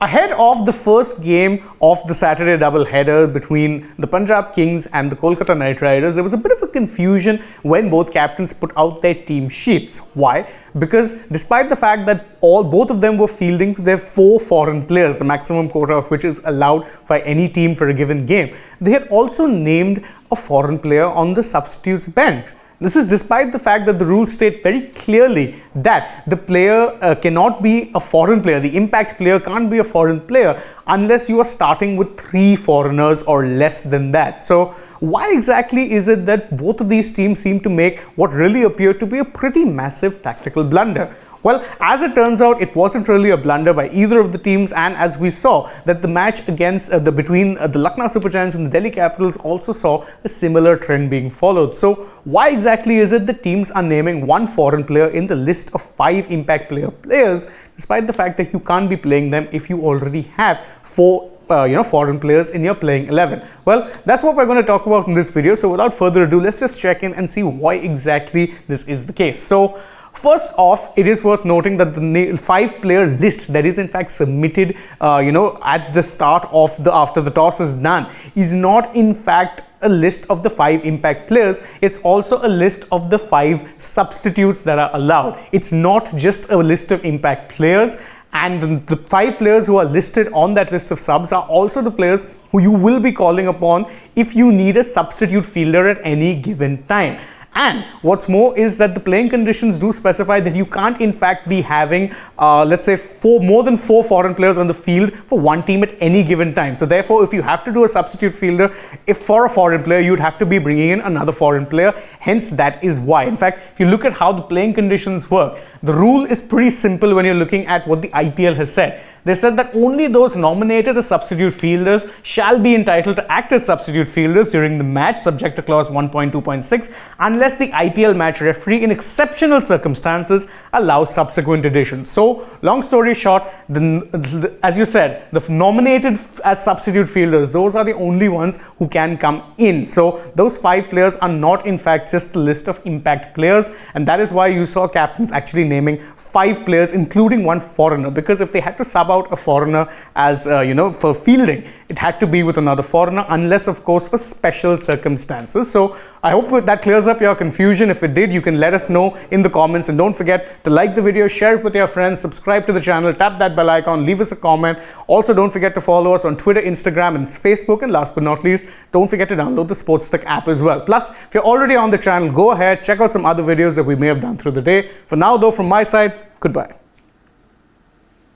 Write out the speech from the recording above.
Ahead of the first game of the Saturday doubleheader between the Punjab Kings and the Kolkata Knight Riders, there was a bit of a confusion when both captains put out their team sheets. Why? Because despite the fact that both of them were fielding their 4 foreign players, the maximum quota of which is allowed by any team for a given game, they had also named a foreign player on the substitutes bench. This is despite the fact that the rules state very clearly that the player cannot be a foreign player. The impact player can't be a foreign player unless you are starting with 3 foreigners or less than that. So why exactly is it that both of these teams seem to make what really appeared to be a pretty massive tactical blunder? Well, as it turns out, it wasn't really a blunder by either of the teams, and as we saw that the match against between the Lucknow Super Giants and the Delhi Capitals also saw a similar trend being followed. So why exactly is it that teams are naming 1 foreign player in the list of 5 impact players, despite the fact that you can't be playing them if you already have 4 foreign players in your playing 11? Well, that's what we're going to talk about in this video. So without further ado, let's just check in and see why exactly this is the case. So first off, it is worth noting that the 5-player list that is in fact submitted, at the start of after the toss is done, is not in fact a list of the 5 impact players. It's also a list of the 5 substitutes that are allowed. It's not just a list of impact players. And the 5 players who are listed on that list of subs are also the players who you will be calling upon if you need a substitute fielder at any given time. And what's more is that the playing conditions do specify that you can't in fact be having, let's say, more than 4 foreign players on the field for one team at any given time. So therefore, if you have to do a substitute fielder, if for a foreign player, you'd have to be bringing in another foreign player. Hence, that is why. In fact, if you look at how the playing conditions work, the rule is pretty simple when you're looking at what the IPL has said. They said that only those nominated as substitute fielders shall be entitled to act as substitute fielders during the match, subject to clause 1.2.6, unless the IPL match referee in exceptional circumstances allows subsequent additions. So, long story short, as you said, the nominated as substitute fielders, those are the only ones who can come in. So, those 5 players are not in fact just a list of impact players, and that is why you saw captains actually naming 5 players, including 1 foreigner, because if they had to sub out a foreigner as for fielding, it had to be with another foreigner, unless of course for special circumstances. So I hope that clears up your confusion. If it did, you can let us know in the comments, and don't forget to like the video, share it with your friends, subscribe to the channel, tap that bell icon, leave us a comment. Also, don't forget to follow us on Twitter, Instagram and Facebook, and last but not least, don't forget to download the AajTak app as well. Plus, if you're already on the channel, go ahead, check out some other videos that we may have done through the day. For now though, from my side, goodbye.